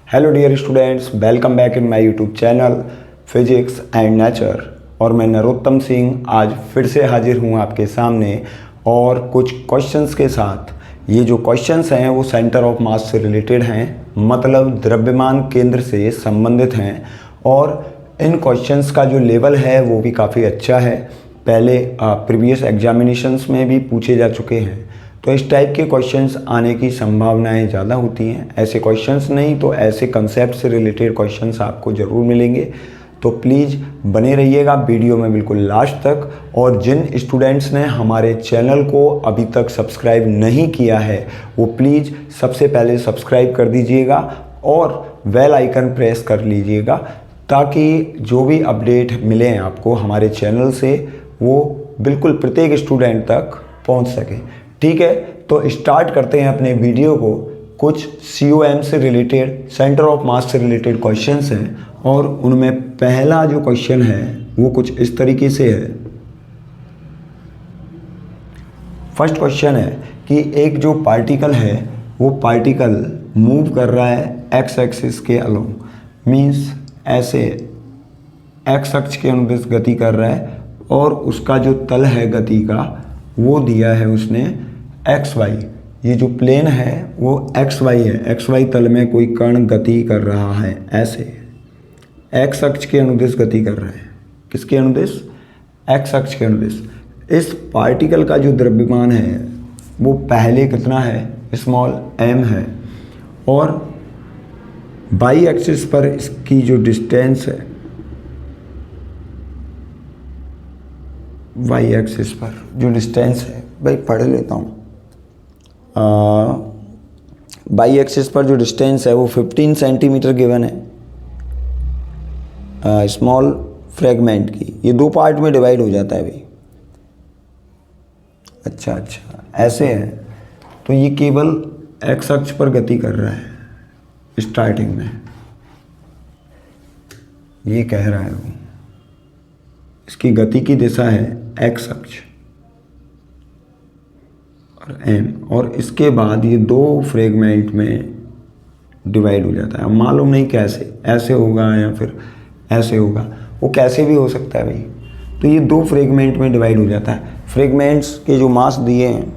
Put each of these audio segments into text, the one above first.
Hello dear students, welcome back in my YouTube channel physics and nature. और मैं नरोत्तम सिंह आज फिर से हाजिर हूँ आपके सामने और कुछ क्वेश्चंस के साथ। ये जो क्वेश्चंस हैं वो सेंटर ऑफ मास से रिलेटेड हैं, मतलब द्रव्यमान केंद्र से संबंधित हैं। और इन क्वेश्चंस का जो लेवल है वो भी काफ़ी अच्छा है, पहले प्रीवियस एग्जामिनेशंस में भी पूछे जा चुके हैं। तो इस टाइप के क्वेश्चंस आने की संभावनाएं ज़्यादा होती हैं। ऐसे क्वेश्चंस नहीं तो ऐसे कंसेप्ट से रिलेटेड क्वेश्चंस आपको ज़रूर मिलेंगे। तो प्लीज़ बने रहिएगा वीडियो में बिल्कुल लास्ट तक। और जिन स्टूडेंट्स ने हमारे चैनल को अभी तक सब्सक्राइब नहीं किया है वो प्लीज़ सबसे पहले सब्सक्राइब कर दीजिएगा और बेल आइकन प्रेस कर लीजिएगा, ताकि जो भी अपडेट मिले आपको हमारे चैनल से वो बिल्कुल प्रत्येक स्टूडेंट तक पहुंच सके। ठीक है, तो स्टार्ट करते हैं अपने वीडियो को। कुछ COM से रिलेटेड, सेंटर ऑफ मास से रिलेटेड क्वेश्चंस हैं और उनमें पहला जो क्वेश्चन है वो कुछ इस तरीके से है। फर्स्ट क्वेश्चन है कि एक जो पार्टिकल है वो पार्टिकल मूव कर रहा है एक्स एक्सिस के अलोंग, मीन्स ऐसे एक्स अक्ष के अनुदिश गति कर रहा है और उसका जो तल है गति का वो दिया है उसने XY। ये जो प्लेन है वो XY है, XY तल में कोई कण गति कर रहा है, ऐसे एक्स अक्ष के अनुदिश गति कर रहा है। किसके अनुदिश? एक्स अक्ष के अनुदिश। इस पार्टिकल का जो द्रव्यमान है वो पहले कितना है? स्मॉल m है। और बाई एक्सिस पर इसकी जो डिस्टेंस है, वाई एक्सिस पर जो डिस्टेंस है, भाई पढ़ लेता हूँ। बाई एक्सिस पर जो डिस्टेंस है वो 15 सेंटीमीटर गिवन है स्मॉल फ्रेगमेंट की। ये दो पार्ट में डिवाइड हो जाता है भाई। अच्छा, ऐसे है। तो ये केवल एक्स अक्ष पर गति कर रहा है स्टार्टिंग में, ये कह रहा है वो। इसकी गति की दिशा है एक्स अक्ष और m, और इसके बाद ये दो फ्रेगमेंट में डिवाइड हो जाता है। मालूम नहीं कैसे, ऐसे होगा या फिर ऐसे होगा, वो कैसे भी हो सकता है भाई। तो ये दो फ्रेगमेंट में डिवाइड हो जाता है। फ्रेगमेंट्स के जो मास दिए हैं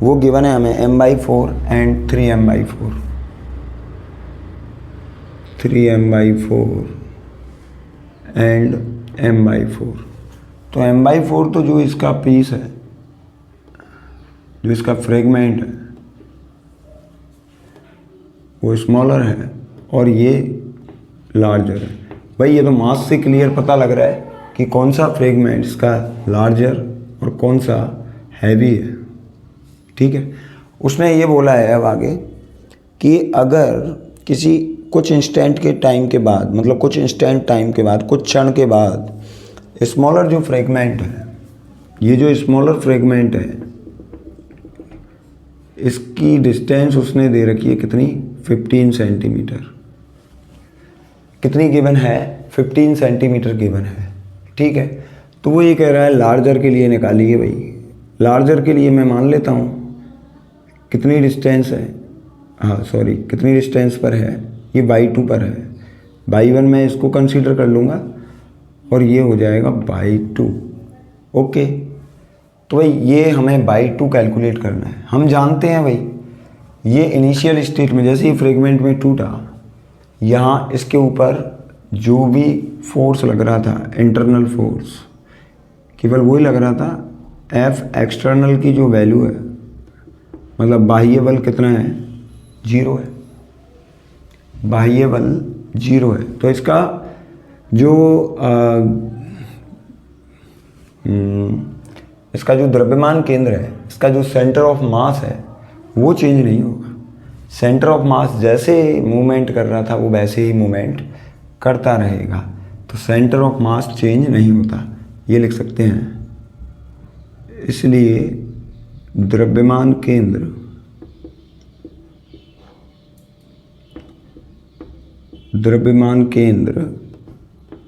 वो गिवन है हमें m/4 and 3m/4 and m/4। तो m/4 तो जो इसका पीस है, जो इसका फ्रेगमेंट है वो स्मॉलर है और ये लार्जर है। भाई ये तो मास से क्लियर पता लग रहा है कि कौन सा फ्रेगमेंट इसका लार्जर और कौन सा हैवी है। ठीक है, उसने ये बोला है अब आगे कि अगर कुछ इंस्टेंट के टाइम के बाद, मतलब कुछ इंस्टेंट टाइम के बाद, कुछ क्षण के बाद स्मॉलर जो फ्रेगमेंट है, ये जो स्मॉलर फ्रेगमेंट है इसकी डिस्टेंस उसने दे रखी है कितनी? 15 सेंटीमीटर। कितनी गिवन है? 15 सेंटीमीटर गिवन है। ठीक है, तो वो ये कह रहा है लार्जर के लिए निकालिए भाई। लार्जर के लिए मैं मान लेता हूँ कितनी डिस्टेंस है, कितनी डिस्टेंस पर है? ये y2 पर है। y1 मैं इसको कंसीडर कर लूँगा और ये हो जाएगा y2। ओके, तो भाई ये हमें y2 कैलकुलेट करना है। हम जानते हैं भाई ये इनिशियल स्टेट में जैसे ही फ्रेगमेंट में टूटा, यहाँ इसके ऊपर जो भी फोर्स लग रहा था, इंटरनल फोर्स, केवल वही लग रहा था। F एक्सटर्नल की जो वैल्यू है, मतलब बाह्य बल कितना है? 0 है। बाह्य बल 0 है। तो इसका जो द्रव्यमान केंद्र है, इसका जो सेंटर ऑफ मास है वो चेंज नहीं होगा। सेंटर ऑफ मास जैसे मूवमेंट कर रहा था वो वैसे ही मूवमेंट करता रहेगा। तो सेंटर ऑफ मास चेंज नहीं होता, ये लिख सकते हैं। इसलिए द्रव्यमान केंद्र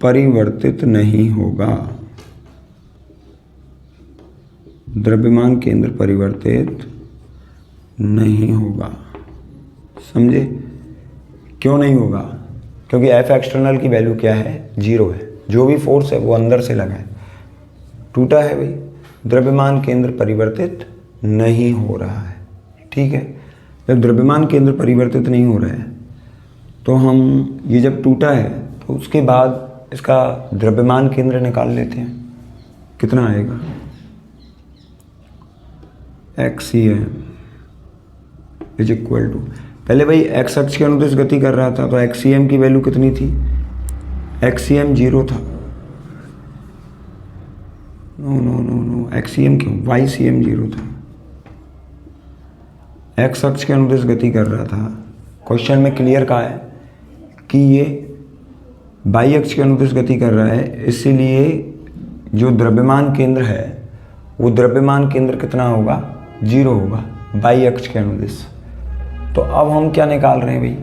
परिवर्तित नहीं होगा। द्रव्यमान केंद्र परिवर्तित नहीं होगा, समझे? क्यों नहीं होगा? क्योंकि एफ एक्सटर्नल की वैल्यू क्या है? 0 है। जो भी फोर्स है वो अंदर से लगा है, टूटा है भाई, द्रव्यमान केंद्र परिवर्तित नहीं हो रहा है। ठीक है, जब द्रव्यमान केंद्र परिवर्तित नहीं हो रहा है तो हम ये जब टूटा है तो उसके बाद इसका द्रव्यमान केंद्र निकाल लेते हैं। कितना आएगा? XCM इज इक्वल टू, पहले भाई एक्स अक्ष के अनुदिश गति कर रहा था तो XCM की वैल्यू कितनी थी? XCM 0 था। नो, XCM क्यों? YCM 0 था। एक्स अक्ष के अनुदिश गति कर रहा था। क्वेश्चन में क्लियर कहा है कि ये वाई अक्ष के अनुदिश गति कर रहा है, इसीलिए जो द्रव्यमान केंद्र है वो द्रव्यमान केंद्र कितना होगा? 0 होगा वाई अक्ष के अनुदिश। तो अब हम क्या निकाल रहे हैं भाई?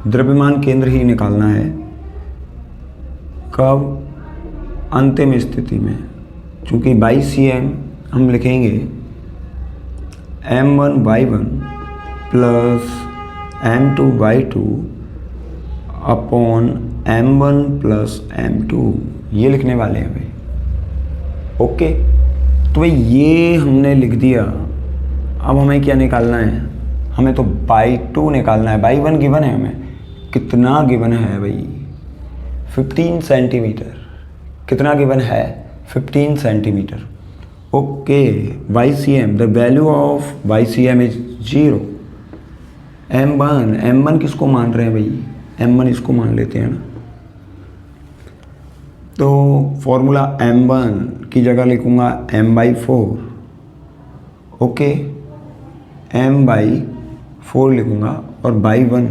द्रव्यमान केंद्र ही निकालना है। कब? अंतिम स्थिति में। चूँकि YCM हम लिखेंगे M1Y1 plus M2Y2 upon M1 plus M2, ये लिखने वाले हैं भाई। ओके, तो भाई ये हमने लिख दिया। अब हमें क्या निकालना है? हमें तो Y2 निकालना है। Y1 गिवन है हमें, कितना गिवन है भाई? 15 सेंटीमीटर। कितना गिवन है? 15 centimetre. Okay, YCM, the value of YCM is 0। M1 किसको मान रहे हैं भाई? M1 इसको मान लेते हैं ना। तो फॉर्मूला M1 की जगह लिखूंगा M/4। ओके, M/4 लिखूंगा और Y1,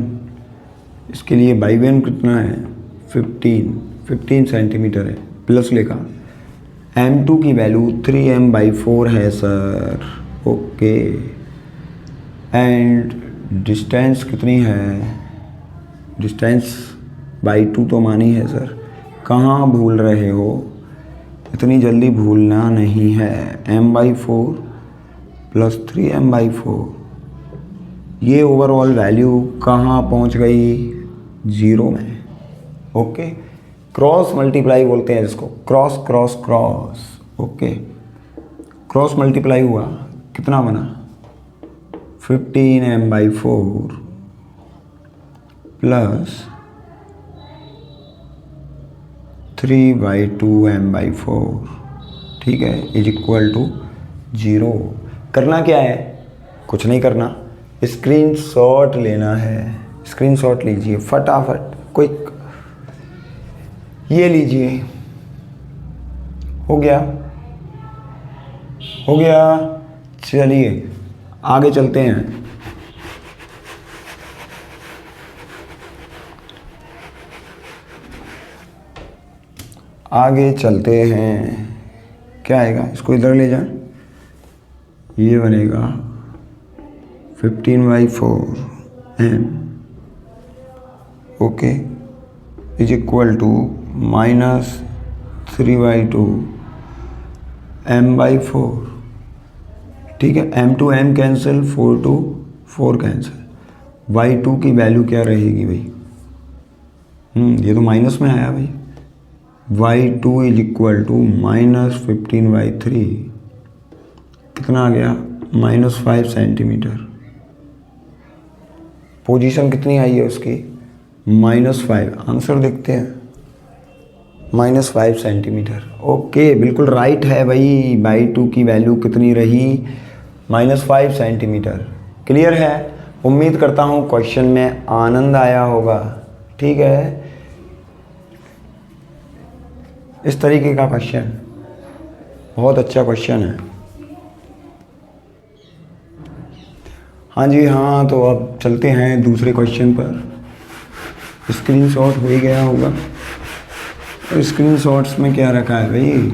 इसके लिए Y1 कितना है? 15 सेंटीमीटर है, प्लस लिखा। M2 की वैल्यू 3M/4 है सर। ओके, एंड डिस्टेंस कितनी है? डिस्टेंस Y2 तो मानी है सर। कहाँ भूल रहे हो? इतनी जल्दी भूलना नहीं है। M/4 प्लस 3M/4, ये ओवरऑल वैल्यू कहाँ पहुँच गई? 0 में। ओके, क्रॉस मल्टीप्लाई बोलते हैं जिसको, cross cross cross. Okay, cross multiply हुआ, कितना बना? 15M/4 प्लस 3/2M/4, ठीक है, इज इक्वल टू 0। करना क्या है? कुछ नहीं करना, स्क्रीनशॉट लेना है। स्क्रीनशॉट लीजिए फटाफट, क्विक, ये लीजिए। हो गया? हो गया। चलिए आगे चलते हैं। आगे चलते हैं। क्या आएगा? इसको इधर ले जाएं। ये बनेगा 15/4 M, okay, is equal to -3/2 M/4। ठीक है, M to M cancel, 4 to 4 cancel. Y2 की वैल्यू क्या रहेगी भाई? ये तो माइनस में आया भाई। Y2 इज इक्वल टू -15/3, कितना आ गया? -5 सेंटीमीटर। पोजीशन कितनी आई है उसकी? -5। आंसर देखते हैं, -5 सेंटीमीटर। ओके, बिल्कुल राइट है भाई। Y2 की वैल्यू कितनी रही? -5 सेंटीमीटर। क्लियर है? उम्मीद करता हूँ क्वेश्चन में आनंद आया होगा। ठीक है, इस तरीके का क्वेश्चन बहुत अच्छा क्वेश्चन है। हाँ जी हाँ, तो अब चलते हैं दूसरे क्वेश्चन पर। स्क्रीनशॉट हो ही गया होगा। स्क्रीनशॉट्स में क्या रखा है भाई?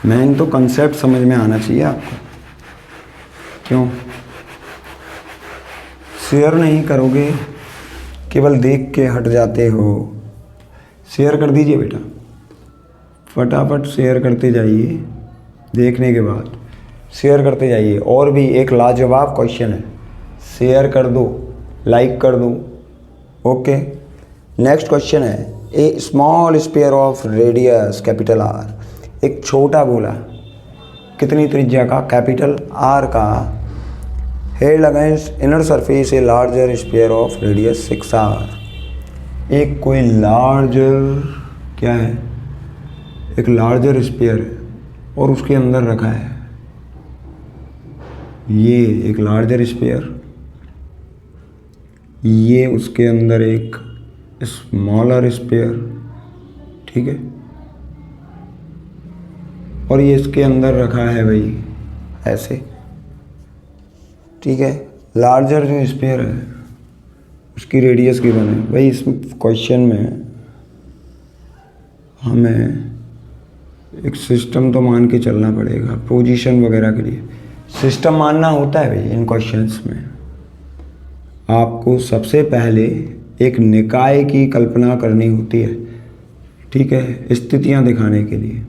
मेन तो कंसेप्ट समझ में आना चाहिए आपको। क्यों शेयर नहीं करोगे? केवल देख के हट जाते हो। शेयर कर दीजिए बेटा, फटाफट शेयर करते जाइए। देखने के बाद शेयर करते जाइए। और भी एक लाजवाब क्वेश्चन है, शेयर कर दो, लाइक कर दो, ओके, नेक्स्ट क्वेश्चन है, a small sphere of radius capital R, एक छोटा गोला कितनी त्रिज्या का, कैपिटल आर का, held against inner surface a larger sphere of radius 6r, एक कोई लार्जर क्या है, एक लार्जर स्फीयर है और उसके अंदर रखा है ये एक लार्जर स्फीयर, ये उसके अंदर एक स्मॉलर स्फीयर, ठीक है, और ये इसके अंदर रखा है भाई ऐसे, ठीक है। लार्जर जो स्फीयर है उसकी रेडियस गिवन है भाई। इस क्वेश्चन में हमें एक सिस्टम तो मान के चलना पड़ेगा पोजीशन वगैरह के लिए, सिस्टम मानना होता है भाई इन क्वेश्चंस में। आपको सबसे पहले एक निकाय की कल्पना करनी होती है, ठीक है, स्थितियां दिखाने के लिए।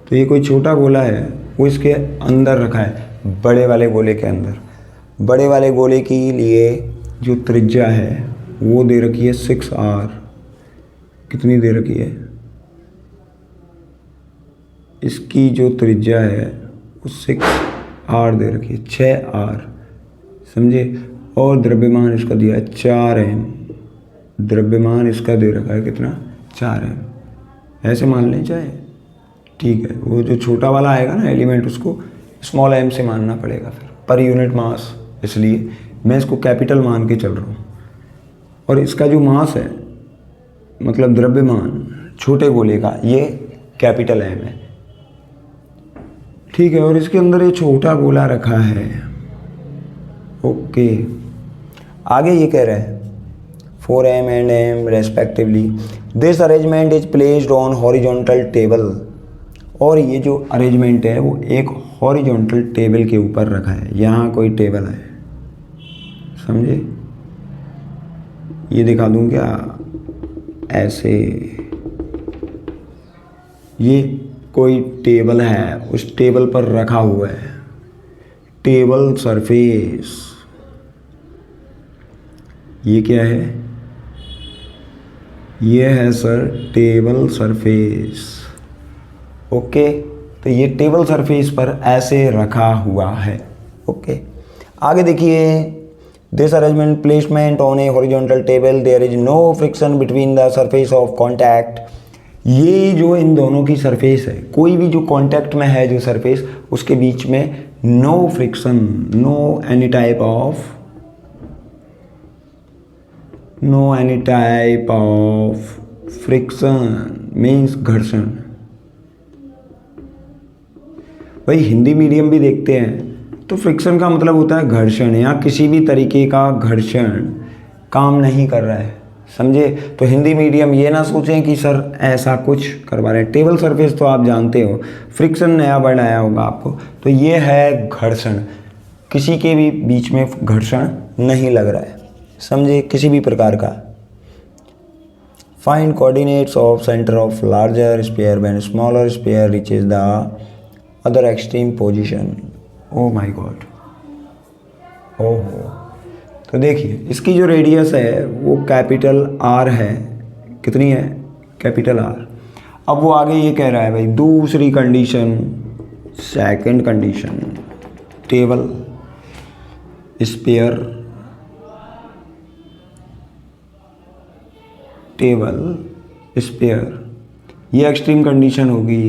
तो ये कोई छोटा गोला है, वो इसके अंदर रखा है बड़े वाले गोले के अंदर। बड़े वाले गोले के लिए जो त्रिज्या है वो दे रखी है 6r, कितनी दे रखी है, इसकी जो त्रिज्या है वो 6r दे रखी है, 6r, समझे। और द्रव्यमान इसका दिया है 4m, द्रव्यमान इसका दे रखा है कितना, 4m, ऐसे मान लें चाहे, ठीक है। वो जो छोटा वाला आएगा ना एलिमेंट उसको स्मॉल m से मानना पड़ेगा फिर पर यूनिट मास, इसलिए मैं इसको कैपिटल मान के चल रहा हूँ। और इसका जो मास है मतलब द्रव्यमान छोटे गोले का, ये कैपिटल M है, ठीक है। और इसके अंदर ये छोटा गोला रखा है, ओके। आगे ये कह रहा है 4m and m respectively, this arrangement is placed on horizontal table, और ये जो अरेंजमेंट है वो एक हॉरिजॉन्टल टेबल के ऊपर रखा है। यहाँ कोई टेबल है, समझे, ये दिखा दूँ क्या, ऐसे ये कोई टेबल है, उस टेबल पर रखा हुआ है, टेबल सरफेस, ये क्या है, ये है सर टेबल सरफेस, ओके। तो ये टेबल सरफेस पर ऐसे रखा हुआ है, ओके। आगे देखिए, this arrangement placement on a horizontal table, there is no friction between the surface of contact, ये जो इन दोनों की सरफेस है, कोई भी जो कांटेक्ट में है जो सरफेस, उसके बीच में no friction, no any type of friction means घर्षण। भाई हिंदी मीडियम भी देखते हैं तो फ्रिक्शन का मतलब होता है घर्षण, या किसी भी तरीके का घर्षण काम नहीं कर रहा है, समझे। तो हिंदी मीडियम ये ना सोचें कि सर ऐसा कुछ करवा रहे हैं। टेबल सरफेस तो आप जानते हो, फ्रिक्शन नया वर्ड आया होगा आपको, तो ये है घर्षण, किसी के भी बीच में घर्षण नहीं लग रहा है, समझे, किसी भी प्रकार का। Find coordinates of centre of larger sphere when smaller sphere reaches the other extreme position. Oh my God, ओहो। तो देखिए इसकी जो रेडियस है वो कैपिटल R है, कितनी है, कैपिटल R। अब वो आगे ये कह रहा है भाई दूसरी condition, second condition, table sphere, ये एक्सट्रीम कंडीशन होगी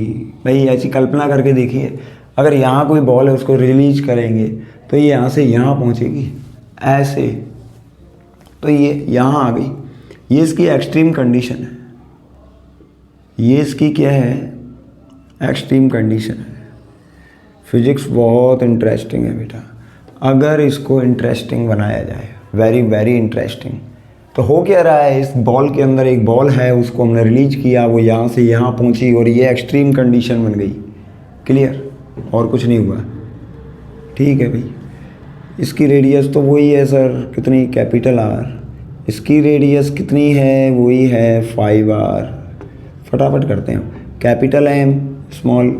भाई। ऐसी कल्पना करके देखिए, अगर यहाँ कोई बॉल है उसको रिलीज करेंगे तो ये यहाँ से यहाँ पहुँचेगी ऐसे, तो ये यहाँ आ गई, ये इसकी एक्सट्रीम कंडीशन है, ये इसकी क्या है, एक्सट्रीम कंडीशन है। फिजिक्स बहुत इंटरेस्टिंग है बेटा, अगर इसको इंटरेस्टिंग बनाया जाए, वेरी वेरी इंटरेस्टिंग। तो हो क्या रहा है, इस बॉल के अंदर एक बॉल है, उसको हमने रिलीज किया, वो यहाँ से यहाँ पहुँची और ये एक्सट्रीम कंडीशन बन गई, क्लियर, और कुछ नहीं हुआ, ठीक है भाई। इसकी रेडियस तो वही है सर, कितनी, कैपिटल R, इसकी रेडियस कितनी है, वही है 5r। फटाफट करते हैं, कैपिटल M, स्मॉल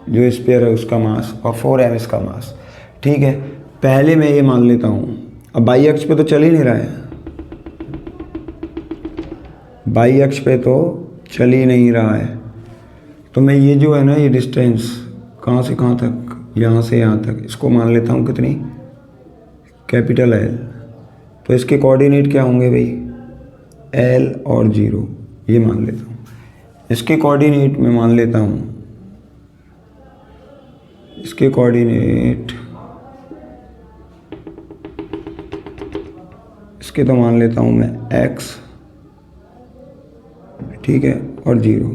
जो स्फीयर है उसका मास, और 4m इसका मास, ठीक है। पहले मैं ये मान लेता हूँ, अब बाई अक्ष पे तो चल ही नहीं रहा है, बाई अक्ष पे तो चल ही नहीं रहा है। तो मैं ये जो है ना, ये डिस्टेंस कहाँ से कहाँ तक, यहाँ से यहाँ तक, इसको मान लेता हूँ कितनी, कैपिटल एल। तो इसके कोऑर्डिनेट क्या होंगे भाई, एल और 0, ये मान लेता हूँ। इसके कोऑर्डिनेट में मान लेता हूँ, इसके कोऑर्डिनेट इसके तो मान लेता हूँ मैं x, ठीक है, और 0,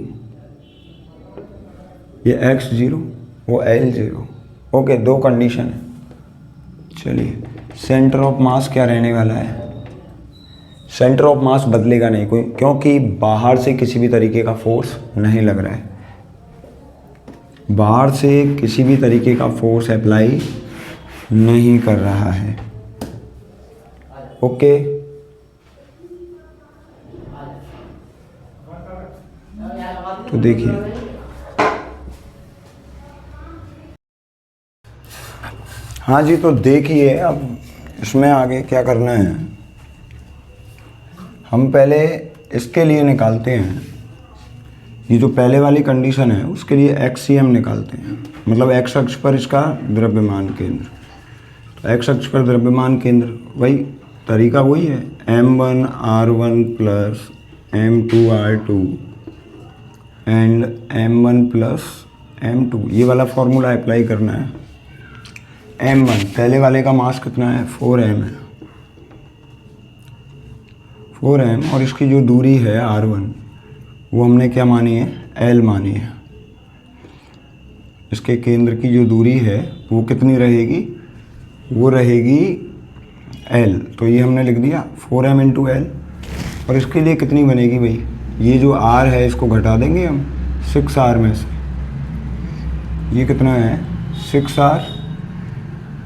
ये x 0, वो l 0। ओके, दो कंडीशन है। चलिए, सेंटर ऑफ मास क्या रहने वाला है, सेंटर ऑफ मास बदलेगा नहीं कोई, क्योंकि बाहर से किसी भी तरीके का फोर्स नहीं लग रहा है, बाहर से किसी भी तरीके का फोर्स अप्लाई नहीं कर रहा है। ओके, तो देखिए, हाँ जी, तो देखिए अब इसमें आगे क्या करना है, हम पहले इसके लिए निकालते हैं, ये जो पहले वाली कंडीशन है उसके लिए एक्सीएम निकालते हैं, मतलब एक्स अक्ष पर इसका द्रव्यमान केंद्र। तो एक्स अक्ष पर द्रव्यमान केंद्र, वही तरीका वही है, m1 r1 plus m2 r2 and m1 plus m2, ये वाला फॉर्मूला अप्लाई करना है। m1 पहले वाले का मास कितना है, 4m है, 4m, और इसकी जो दूरी है r1 वो हमने क्या मानी है, l मानी है। इसके केंद्र की जो दूरी है वो कितनी रहेगी, वो रहेगी l, तो ये हमने लिख दिया 4m इंटू l। और इसके लिए कितनी बनेगी भाई, ये जो r है इसको घटा देंगे हम 6r में से, ये कितना है 6r,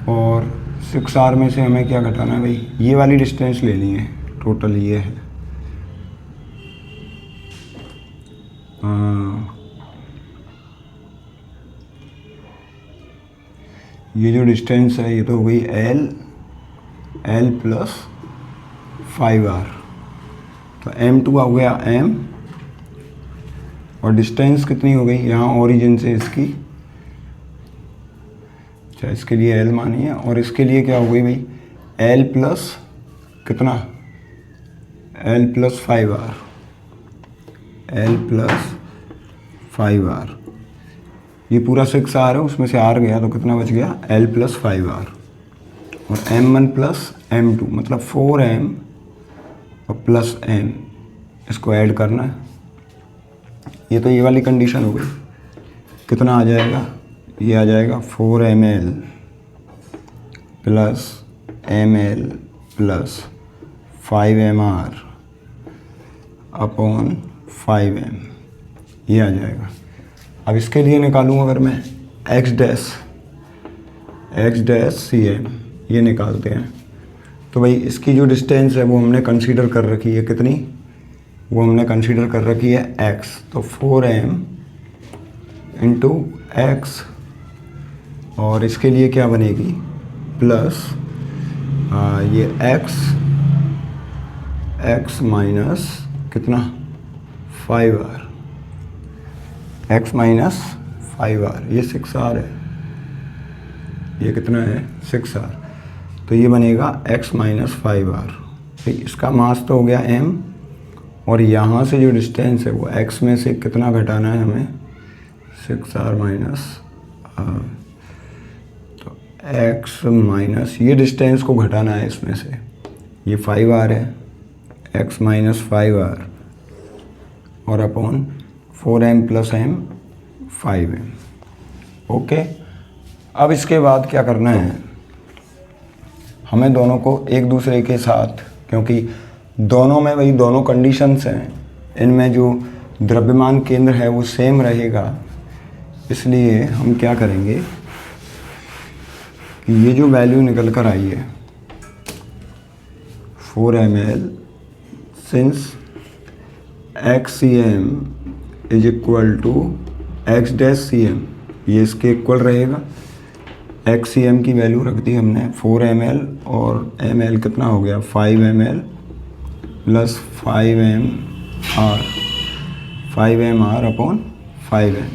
और 6r में से हमें क्या घटाना है भाई, ये वाली डिस्टेंस लेनी है, टोटल ये है, ये जो डिस्टेंस है ये तो हो गई l प्लस 5r, तो m2 आ गया m, और डिस्टेंस कितनी हो गई यहाँ ओरिजिन से इसकी, अच्छा इसके लिए l मानी है, और इसके लिए क्या हो गई भाई, l प्लस कितना, l plus 5r, l plus 5r, ये पूरा 6r है, उसमें से r गया तो कितना बच गया, l प्लस 5r, और m1 प्लस m2 मतलब 4m और प्लस m, इसको ऐड करना है। ये तो ये वाली कंडीशन हो गई, कितना आ जाएगा, ये आ जाएगा 4ml plus ml plus 5mr upon 5m, ये आ जाएगा। अब इसके लिए निकालूँ अगर मैं x डैश cm, ये निकालते हैं, तो भाई इसकी जो डिस्टेंस है वो हमने कंसीडर कर रखी है, कितनी, वो हमने कंसीडर कर रखी है x, तो 4m इंटू x, और इसके लिए क्या बनेगी, प्लस ये x माइनस कितना 5r, x माइनस 5r, ये 6r है, ये कितना है 6r, तो ये बनेगा x माइनस 5r। इसका मास तो हो गया m, और यहाँ से जो डिस्टेंस है वो x में से कितना घटाना है हमें, 6r माइनस r, तो x माइनस ये डिस्टेंस को घटाना है इसमें से, ये 5r है, x माइनस 5r और upon 4m plus m 5m। Okay, अब इसके बाद क्या करना है, हमें दोनों को एक दूसरे के साथ, क्योंकि दोनों में वही दोनों कंडीशंस हैं, इनमें जो द्रव्यमान केंद्र है वो सेम रहेगा, इसलिए हम क्या करेंगे कि ये जो वैल्यू निकल कर आई है 4ml, since xcm is equal to x dash cm, ये इसके इक्वल रहेगा, XCM की वैल्यू रख दी हमने 4 ml और ml कितना हो गया 5 ml plus 5 mr upon 5m।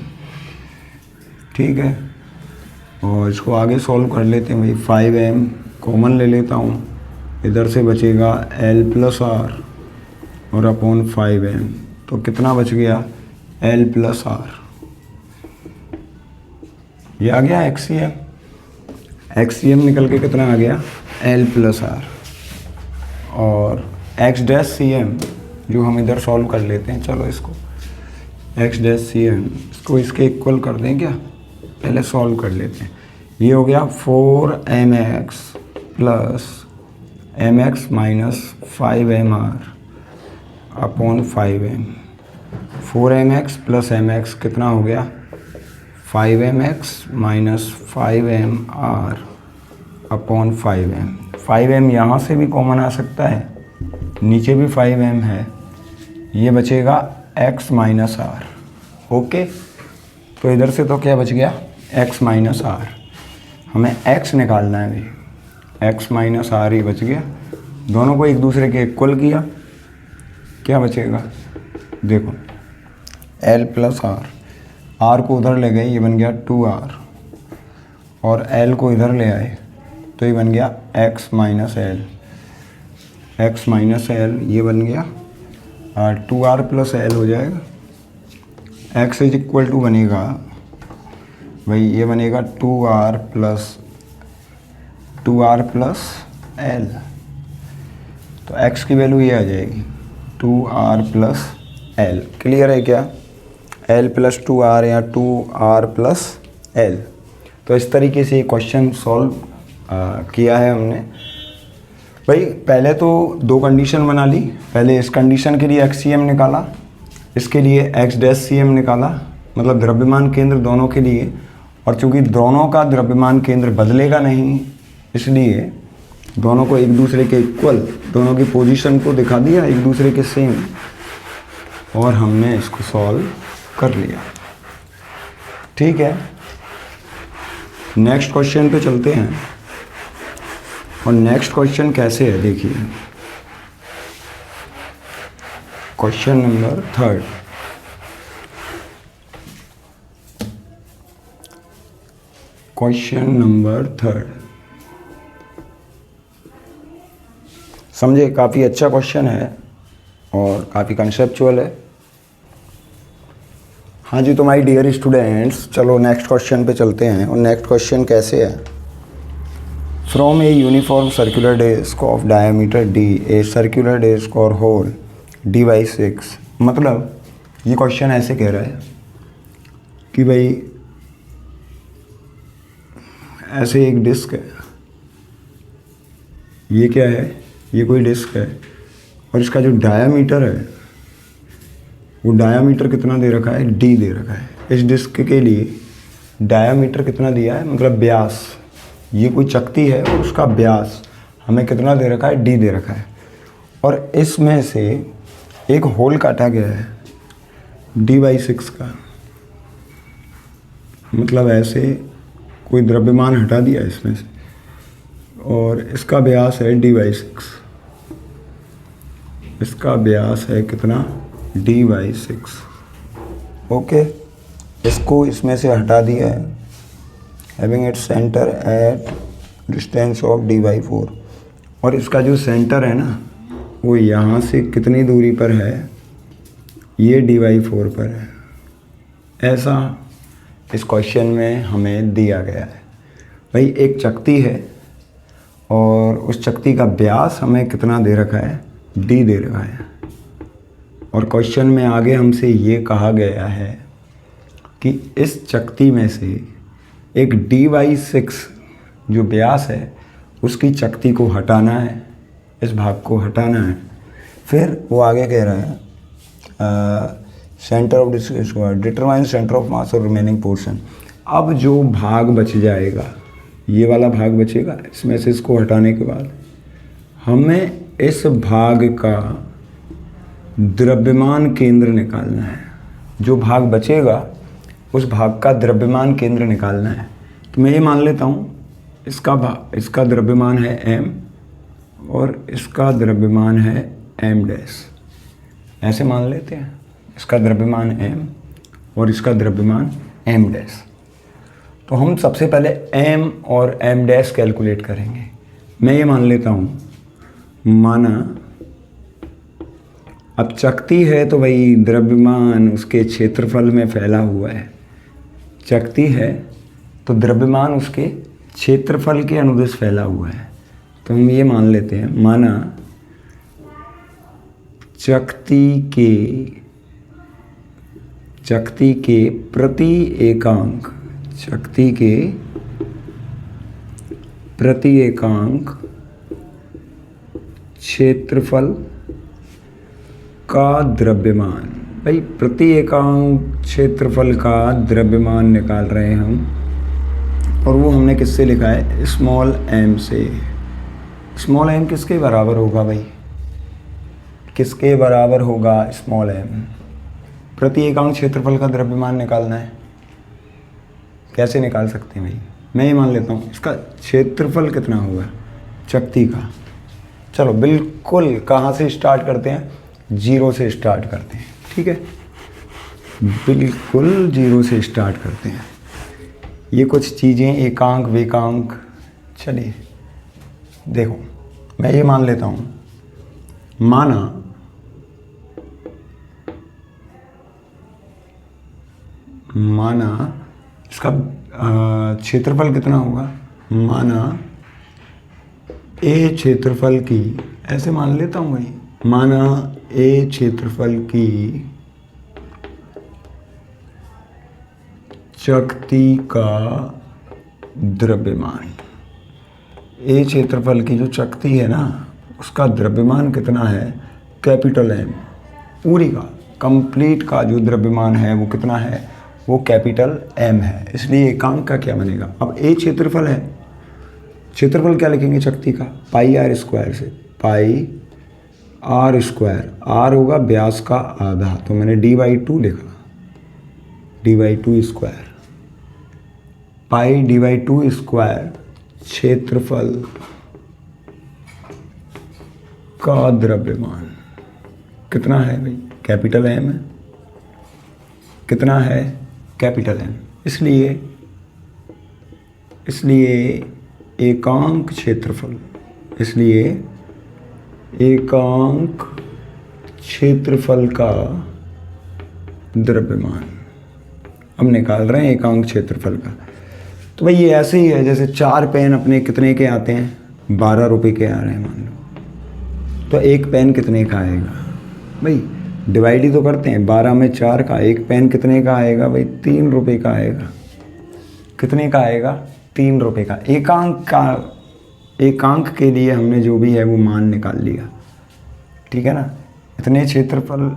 ठीक है, और इसको आगे सॉल्व कर लेते हैं भाई। 5m कॉमन ले लेता हूँ, इधर से बचेगा L प्लस R और अपॉन 5m, तो कितना बच गया L प्लस R। ये आ गया XCM निकल के कितना आ गया L प्लस R, और X-CM जो हम इधर सॉल्व कर लेते हैं। चलो इसको X-CM इसको इसके इक्वल कर दें क्या, पहले सॉल्व कर लेते हैं। ये हो गया 4mx plus mx minus 5mr upon 5m। 4mx plus mx कितना हो गया 5mx minus 5mr upon 5m। 5m यहाँ से भी कॉमन आ सकता है, नीचे भी 5m है, ये बचेगा x माइनस r। ओके, तो इधर से तो क्या बच गया x माइनस r, हमें x निकालना है भाई, x माइनस r ही बच गया। दोनों को एक दूसरे के इक्वल किया, क्या बचेगा देखो L प्लस R को उधर ले गए, ये बन गया 2R, और L को इधर ले आए तो ये बन गया x माइनस L, ये बन गया 2R प्लस L हो जाएगा। x इज इक्वल टू बनेगा भाई, ये बनेगा 2R प्लस L, तो x की वैल्यू ये आ जाएगी 2R प्लस L। क्लियर है क्या, L प्लस 2R या 2R प्लस L। तो इस तरीके से ये क्वेश्चन सॉल्व किया है हमने भाई। पहले तो दो कंडीशन बना ली, पहले इस कंडीशन के लिए XCM निकाला, इसके लिए X-CM निकाला, मतलब द्रव्यमान केंद्र दोनों के लिए। और चूंकि दोनों का द्रव्यमान केंद्र बदलेगा नहीं, इसलिए दोनों को एक दूसरे के इक्वल, दोनों की पोजीशन को दिखा दिया एक दूसरे के सेम, और हमने इसको सॉल्व कर लिया। ठीक है, नेक्स्ट क्वेश्चन पे चलते हैं। और नेक्स्ट क्वेश्चन कैसे है देखिए, क्वेश्चन नंबर 3। क्वेश्चन नंबर 3 समझे, काफ़ी अच्छा क्वेश्चन है और काफ़ी कंसेप्चुअल है। हाँ जी, तो माय डियर स्टूडेंट्स, चलो नेक्स्ट क्वेश्चन पे चलते हैं। और नेक्स्ट क्वेश्चन कैसे है, from a uniform circular disc of diameter d a circular disc और होल d/6। मतलब ये क्वेश्चन ऐसे कह रहा है कि भाई ऐसे एक डिस्क है, ये क्या है, ये कोई डिस्क है, और इसका जो डायामीटर है वो डायामीटर कितना दे रखा है, d दे रखा है। इस डिस्क के लिए डायामीटर कितना दिया है, मतलब व्यास, ये कोई चकती है और उसका व्यास हमें कितना दे रखा है, d दे रखा है। और इसमें से एक होल काटा गया है d/6 का, मतलब ऐसे कोई द्रव्यमान हटा दिया इसमें से, और इसका व्यास है d/6। इसका व्यास है कितना, d/6। ओके, इसको इसमें से हटा दिया है, having it centre at distance of d/4। और इसका जो सेंटर है ना, वो यहाँ से कितनी दूरी पर है, ये d/4 पर है। ऐसा इस क्वेश्चन में हमें दिया गया है भाई। एक चकती है और उस चकती का व्यास हमें कितना दे रखा है, d दे रखा है। और क्वेश्चन में आगे हमसे ये कहा गया है कि इस चकती में से एक d/6 जो व्यास है उसकी चकती को हटाना है, इस भाग को हटाना है। फिर वो आगे कह रहा है centre of determine centre of mass और रिमेनिंग पोर्शन। अब जो भाग बच जाएगा, ये वाला भाग बचेगा, इसमें से इसको हटाने के बाद हमें इस भाग का द्रव्यमान केंद्र निकालना है। जो भाग बचेगा उस भाग का द्रव्यमान केंद्र निकालना है। तो मैं ये मान लेता हूँ इसका द्रव्यमान है m और इसका द्रव्यमान है m डैश, ऐसे मान लेते हैं। इसका द्रव्यमान m और इसका द्रव्यमान m डैश। तो हम सबसे पहले m और m डैश कैलकुलेट करेंगे। मैं ये मान लेता हूँ, माना अब चकती है तो भाई द्रव्यमान उसके क्षेत्रफल में फैला हुआ है। चकती है तो द्रव्यमान उसके क्षेत्रफल के अनुदिश फैला हुआ है। तो हम ये मान लेते हैं, माना चकती के प्रति एकांक क्षेत्रफल का द्रव्यमान, भाई प्रति एकांक क्षेत्रफल का द्रव्यमान निकाल रहे हैं हम, और वो हमने किससे लिखा है, स्मॉल m से। स्मॉल m किसके बराबर होगा भाई, किसके बराबर होगा स्मॉल m? प्रति एकांक क्षेत्रफल का द्रव्यमान निकालना है। कैसे निकाल सकते हैं भाई, मैं ये मान लेता हूँ इसका क्षेत्रफल कितना होगा चकती का। चलो बिल्कुल कहाँ से स्टार्ट करते हैं, 0 से स्टार्ट करते हैं, ठीक है, बिल्कुल 0 से स्टार्ट करते हैं। ये कुछ चीज़ें एकांक वेकांक, चलिए देखो मैं ये मान लेता हूँ, माना इसका क्षेत्रफल कितना होगा, माना ए क्षेत्रफल की, ऐसे मान लेता हूँ भाई, माना ए क्षेत्रफल की चकती का द्रव्यमान, ए क्षेत्रफल की जो चकती है ना उसका द्रव्यमान कितना है, कैपिटल M। पूरी का कंप्लीट का जो द्रव्यमान है वो कितना है, वो कैपिटल M है। इसलिए एकांक का क्या बनेगा, अब ए क्षेत्रफल है, क्षेत्रफल क्या लिखेंगे चकती का, पाई आर स्क्वायर से, पाई आर स्क्वायर, आर होगा व्यास का आधा, तो मैंने d/2 लिखा, d/2 स्क्वायर, पाई d/2 स्क्वायर क्षेत्रफल का द्रव्यमान कितना है भाई, कैपिटल M है, कितना है कैपिटल M। इसलिए एकांक क्षेत्रफल, इसलिए एकांक क्षेत्रफल का द्रव्यमान हम निकाल रहे हैं, एकांक क्षेत्रफल का। तो भाई ये ऐसे ही है जैसे 4 पेन अपने कितने के आते हैं, 12 रुपए के आ रहे हैं मान लो, तो एक पेन कितने का आएगा भाई, डिवाइड ही तो करते हैं, 12 में 4 का, एक पेन कितने का आएगा भाई, 3 रुपए का आएगा। कितने का आएगा, 3 रुपए का। एकांक के लिए हमने जो भी है वो मान निकाल लिया, ठीक है ना। इतने क्षेत्रफल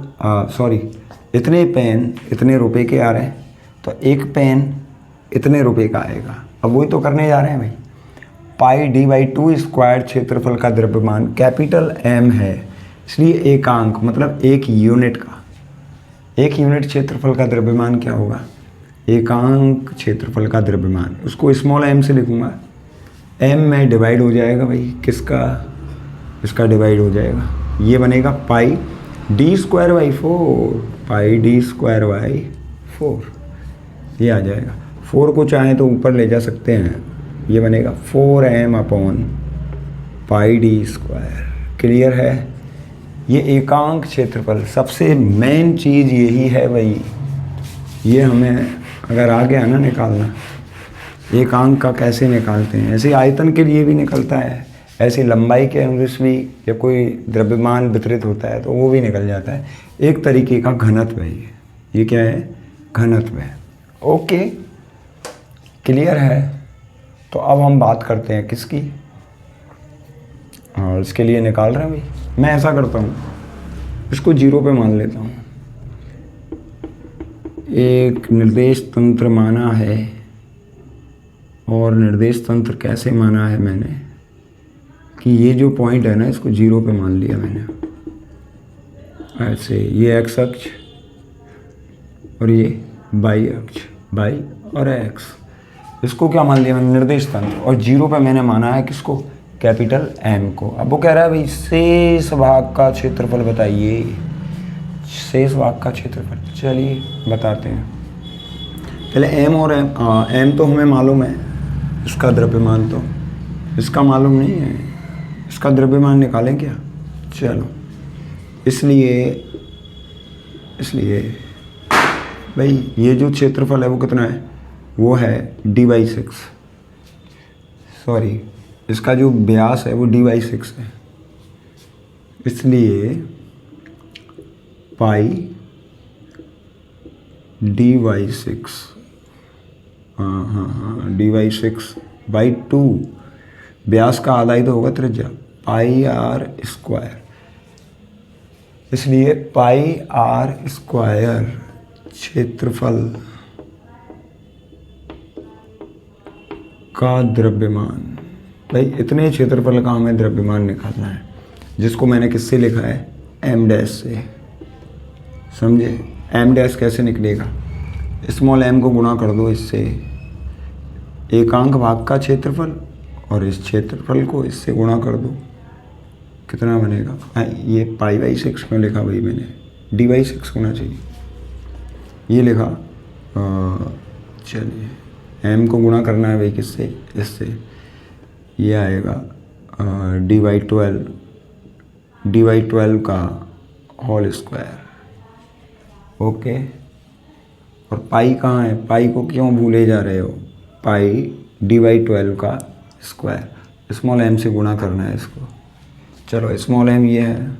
इतने पेन इतने रुपए के आ रहे हैं, तो एक पेन इतने रुपए का आएगा। अब वही तो करने जा रहे हैं भाई, पाई d/2 स्क्वायर क्षेत्रफल का द्रव्यमान कैपिटल M है, इसलिए एकांक मतलब एक यूनिट का, एक यूनिट क्षेत्रफल का द्रव्यमान क्या होगा, एकांक क्षेत्रफल का द्रव्यमान, उसको स्मॉल m से लिखूंगा, m में डिवाइड हो जाएगा भाई, किसका, इसका डिवाइड हो जाएगा, ये बनेगा पाई d²/4, पाई d²/4, ये आ जाएगा। 4 को चाहें तो ऊपर ले जा सकते हैं, ये बनेगा 4m/πd²। क्लियर है। ये एकांक क्षेत्रफल, सबसे मेन चीज़ यही है भाई, ये हमें अगर आ गया ना निकालना, एकांक का कैसे निकालते हैं, ऐसे आयतन के लिए भी निकलता है, ऐसे लंबाई के अनुदिश भी, या कोई द्रव्यमान वितरित होता है तो वो भी निकल जाता है। एक तरीके का घनत्व है ये क्या है, घनत्व है। ओके, क्लियर है। तो अब हम बात करते हैं किसकी, और इसके लिए निकाल रहे हैं भाई, मैं ऐसा करता हूँ, इसको 0 पे मान लेता हूँ। एक निर्देश तंत्र माना है, और निर्देश तंत्र कैसे माना है मैंने, कि ये जो पॉइंट है ना इसको 0 पे मान लिया मैंने, ऐसे ये x अक्ष और ये y अक्ष, y और x, इसको क्या मान लिया मैंने, निर्देश तंत्र, और 0 पे मैंने माना है किसको, कैपिटल एम को। अब वो कह रहा है भाई शेष भाग का क्षेत्रफल बताइए, शेष भाग का क्षेत्रफल। चलिए बताते हैं। पहले एम और एम तो हमें मालूम है, इसका द्रव्यमान तो, इसका मालूम नहीं है, इसका द्रव्यमान निकालें क्या। चलो इसलिए भाई ये जो क्षेत्रफल है वो कितना है, वो है d/6, सॉरी इसका जो व्यास है वो d/6 है, इसलिए पाई d/6, हाँ d/6/2, व्यास का आधा ही तो होगा त्रिज्या, πr², इसलिए πr² क्षेत्रफल का द्रव्यमान। भाई इतने क्षेत्रफल का हमें द्रव्यमान निकालना है, जिसको मैंने किससे लिखा है, m' से, समझे। m' कैसे निकलेगा, स्मॉल m को गुणा कर दो इससे, एकांक भाग का क्षेत्रफल, और इस क्षेत्रफल को इससे गुणा कर दो, कितना बनेगा। ये π/6 क्यों लिखा भाई मैंने, d/6 होना चाहिए, ये लिखा। चलिए m को गुणा करना है भाई किससे, इससे, ये आएगा d/12 का होल स्क्वायर। ओके, और पाई कहाँ है, पाई को क्यों भूले जा रहे हो, पाई d/12 का स्क्वायर, स्मॉल m से गुणा करना है इसको। चलो स्मॉल m ये है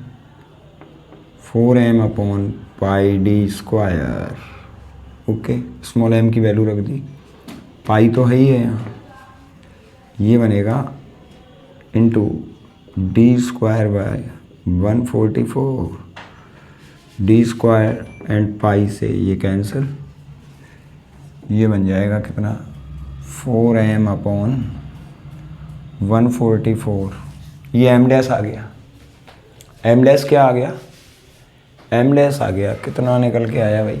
4m/πd²। ओके, स्मॉल m की वैल्यू रख दी, पाई तो है ही है यहाँ, ये बनेगा into d²/144, d² and pi से ये कैंसिल, ये बन जाएगा कितना, 4m/144। ये m' आ गया, m' क्या आ गया, m' आ गया, कितना निकल के आया भाई,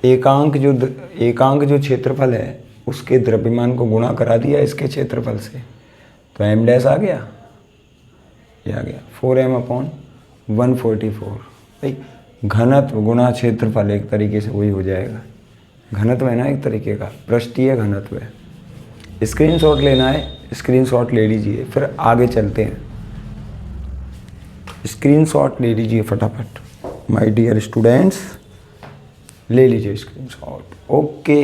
एकांक जो क्षेत्रफल है उसके द्रव्यमान को गुणा करा दिया इसके क्षेत्रफल से, तो m' आ गया, ये आ गया 4m/144। भाई घनत्व गुणा क्षेत्रफल एक तरीके से वही हो जाएगा, घनत्व है ना एक तरीके का, पृष्ठीय घनत्व है। स्क्रीनशॉट लेना है, स्क्रीनशॉट ले लीजिए, फिर आगे चलते हैं। स्क्रीनशॉट ले लीजिए फटाफट माय डियर स्टूडेंट्स, ले लीजिए स्क्रीनशॉट। ओके,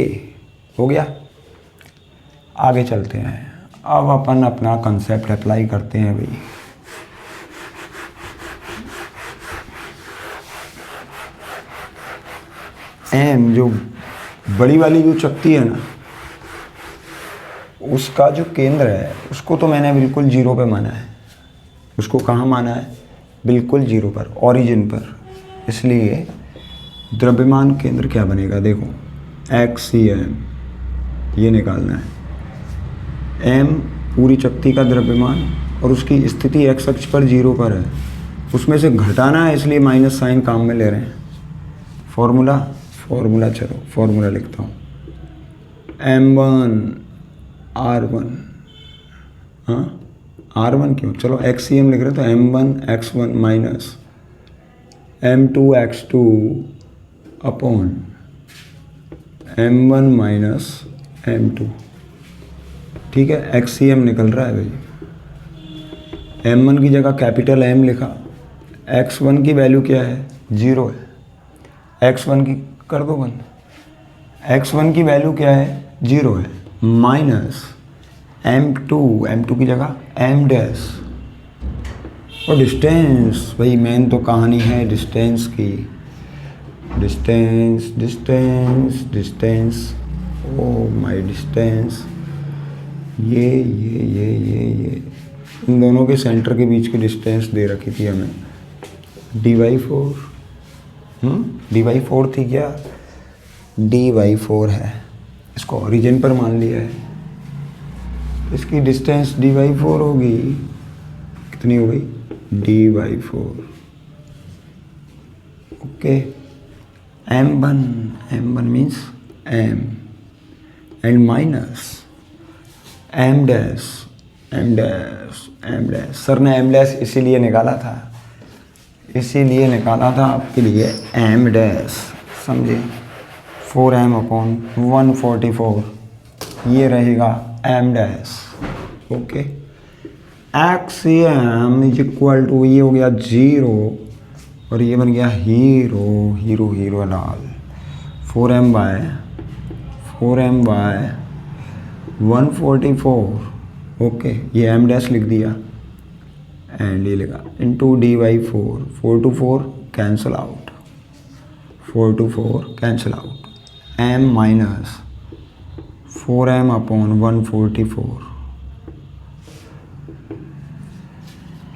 हो गया, आगे चलते हैं। अब अपन अपना कंसेप्ट अप्लाई करते हैं भाई। एम जो बड़ी वाली जो चकती है ना, उसका जो केंद्र है उसको तो मैंने बिल्कुल 0 पे माना है। उसको कहाँ माना है, बिल्कुल 0 पर, ओरिजिन पर। इसलिए द्रव्यमान केंद्र क्या बनेगा, देखो XCM ये निकालना है। M पूरी चकती का द्रव्यमान और उसकी स्थिति x अक्ष पर 0 पर है, उसमें से घटाना है, इसलिए माइनस साइन काम में ले रहे हैं। फॉर्मूला चलो फॉर्मूला लिखता हूँ, M1R1, हाँ R1 क्यों, चलो XCM लिख रहे तो M1x1 minus M2x2 upon M1 minus M2। ठीक है, XCM निकल रहा है भाई। M1 की जगह कैपिटल M लिखा, x1 की वैल्यू क्या है, 0 है, x1 की कर दो बंद, x1 की वैल्यू क्या है, 0 है, माइनस M2 की जगह M डैश, और डिस्टेंस, भाई मेन तो कहानी है डिस्टेंस की, डिस्टेंस, ओ माय डिस्टेंस, ये इन दोनों के सेंटर के बीच की डिस्टेंस दे रखी थी हमें, d/4, d/4 थी क्या, d/4 है, इसको ओरिजिन पर मान लिया है, इसकी डिस्टेंस d/4 होगी, कितनी हो गई, d/4। Okay, M1 means M and minus m dash m dash m dash. Sir ने एम डैश इसीलिए निकाला था आपके लिए एम डैश, समझे। 4m/144 ये रहेगा m dash. Okay, x m is equal to, ये हो गया 0 और ये बन गया हीरो हीरो हीरो लाल। 4m/144। ओके, ये एम डैश लिख दिया एंड ये लिखा into d/4। 4 to 4 cancel out, 4 to 4 cancel out. m minus 4m/144।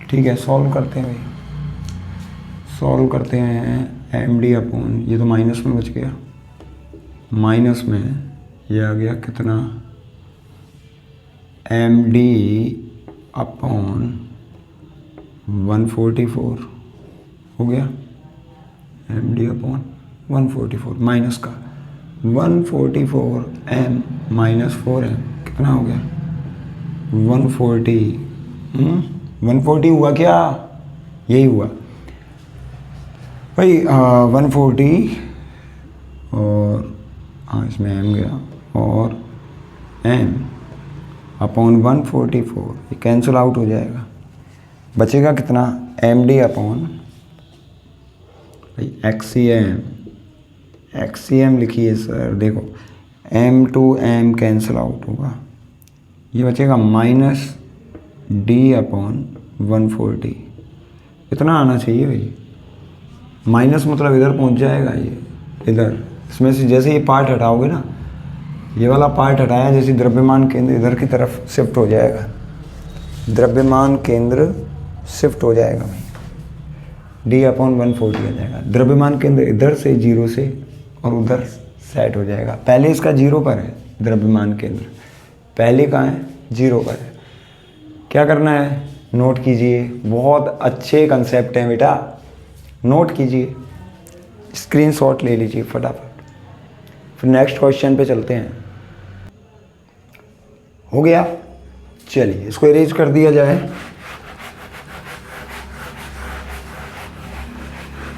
ठीक है, सॉल्व करते हैं भाई, सॉल्व करते हैं। md अपॉन, ये तो माइनस में बच गया, माइनस में ये आ गया कितना, md अपॉन 144 हो गया। md अपॉन 144 माइनस का 144m माइनस 4m कितना हो गया 140। 140 हुआ क्या, यही हुआ भाई। 140 और हाँ इसमें m गया और m अपॉन 144 ये कैंसिल आउट हो जाएगा, बचेगा कितना md अपॉन भाई XCM लिखिए सर। देखो m to m cancel out होगा, ये बचेगा माइनस d अपॉन 140। इतना आना चाहिए भाई, माइनस मतलब इधर पहुंच जाएगा, ये इधर इसमें से जैसे ये पार्ट हटाओगे ना, ये वाला पार्ट हटाया, जैसे द्रव्यमान केंद्र इधर की तरफ शिफ्ट हो जाएगा, द्रव्यमान केंद्र शिफ्ट हो जाएगा भाई, d अपॉन 140 आ जाएगा। द्रव्यमान केंद्र इधर से 0 से और उधर सेट हो जाएगा। पहले इसका 0 पर है द्रव्यमान केंद्र, पहले कहाँ है 0 पर है। क्या करना है, नोट कीजिए, बहुत अच्छे कंसेप्ट हैं बेटा, नोट कीजिए, स्क्रीनशॉट ले लीजिए फटाफट। फिर नेक्स्ट क्वेश्चन पे चलते हैं। हो गया, चलिए इसको इरेज कर दिया जाए।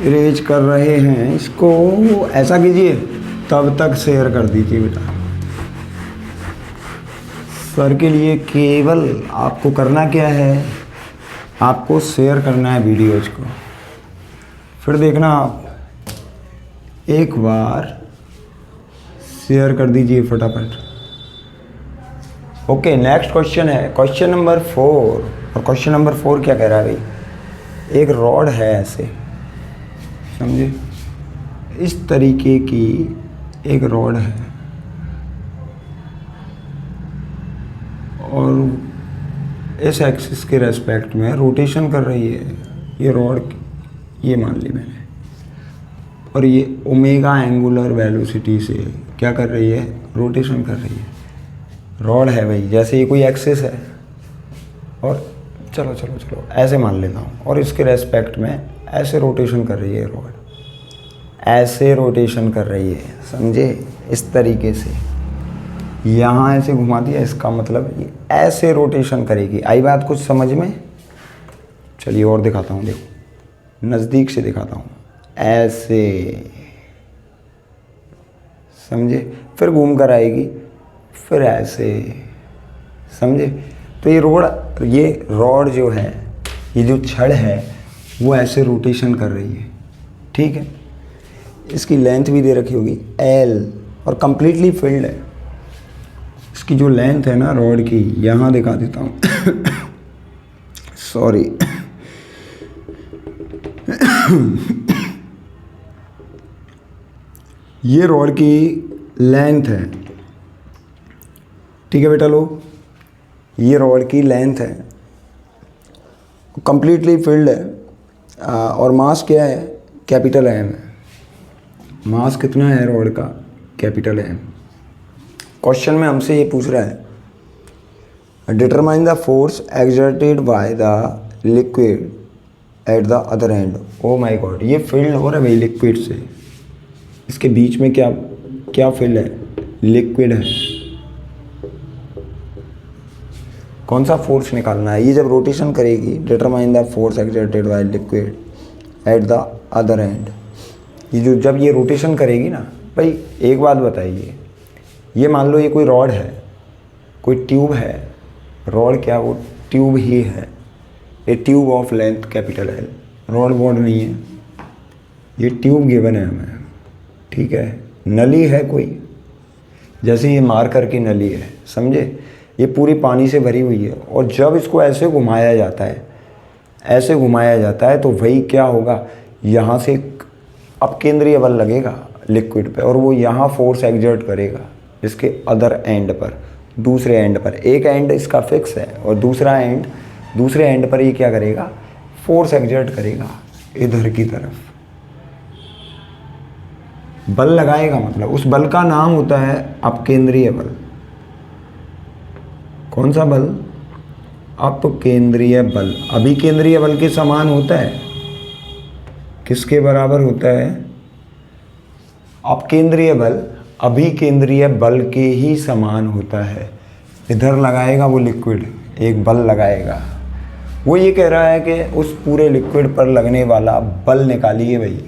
इरेज कर रहे हैं इसको, ऐसा कीजिए तब तक शेयर कर दीजिए बेटा। सर के लिए केवल आपको करना क्या है, आपको शेयर करना है वीडियोज को, फिर देखना आप एक बार शेयर कर दीजिए फटाफट। ओके, नेक्स्ट क्वेश्चन है क्वेश्चन नंबर 4। और क्वेश्चन नंबर 4 क्या कह रहा है भाई, एक रॉड है ऐसे, समझे, इस तरीके की एक रॉड है और इस एक्सिस के रेस्पेक्ट में रोटेशन कर रही है ये रॉड, ये मान ली मैंने, और ये ओमेगा एंगुलर वेलोसिटी से क्या कर रही है, रोटेशन कर रही है। रॉड है भाई, जैसे ये कोई एक्सिस है और चलो ऐसे मान लेता हूँ, और इसके रेस्पेक्ट में ऐसे रोटेशन कर रही है रॉड, ऐसे रोटेशन कर रही है, समझे, इस तरीके से। यहाँ ऐसे घुमा दिया, इसका मतलब ये ऐसे रोटेशन करेगी। आई बात कुछ समझ में? चलिए और दिखाता हूँ, देखो नज़दीक से दिखाता हूँ, ऐसे, समझे, फिर घूम कर आएगी, फिर ऐसे, समझे। तो ये रॉड जो है, ये जो छड़ है वो ऐसे रोटेशन कर रही है, ठीक है। इसकी लेंथ भी दे रखी होगी L और कंप्लीटली फिल्ड है। इसकी जो लेंथ है ना रॉड की, यहाँ दिखा देता हूँ सॉरी ये रॉड की लेंथ है, ठीक है बेटा लोग, ये रॉड की लेंथ है, कंप्लीटली फिल्ड है, और मास क्या है, कैपिटल M है। मास कितना है रॉड का, कैपिटल M। क्वेश्चन में हमसे ये पूछ रहा है, determine the force exerted by the liquid at the other and. Oh my God, ये फील्ड हो रहा है भाई लिक्विड से, इसके बीच में क्या फील्ड है, लिक्विड है, कौन सा फोर्स निकालना है। ये जब रोटेशन करेगी, determine the force exerted by liquid at the other and. ये जब ये रोटेशन करेगी ना भाई, एक बात बताइए, ये मान लो ये कोई रॉड है, कोई ट्यूब है, रॉड क्या, वो ट्यूब ही है, a tube of length capital L, rod वॉड नहीं है, ये ट्यूब गिवन है हमें, ठीक है। नली है कोई, जैसे ये मार्कर की नली है, समझे, ये पूरी पानी से भरी हुई है, और जब इसको ऐसे घुमाया जाता है, ऐसे घुमाया जाता है, तो वही क्या होगा, यहाँ से अपकेंद्रीय बल लगेगा लिक्विड पे, और वो यहाँ फोर्स एक्सर्ट करेगा इसके अदर एंड पर, दूसरे एंड पर। एक एंड इसका फिक्स है और दूसरे एंड पर ये क्या करेगा, फोर्स एक्सर्ट करेगा इधर की तरफ, बल लगाएगा। मतलब उस बल का नाम होता है अपकेंद्रीय बल। कौन सा बल, अपकेंद्रीय बल। अभिकेंद्रीय बल के समान होता है, किसके बराबर होता है, अपकेंद्रीय बल अभिकेंद्रीय बल के ही समान होता है। इधर लगाएगा वो लिक्विड, एक बल लगाएगा, वो ये कह रहा है कि उस पूरे लिक्विड पर लगने वाला बल निकालिए भाई।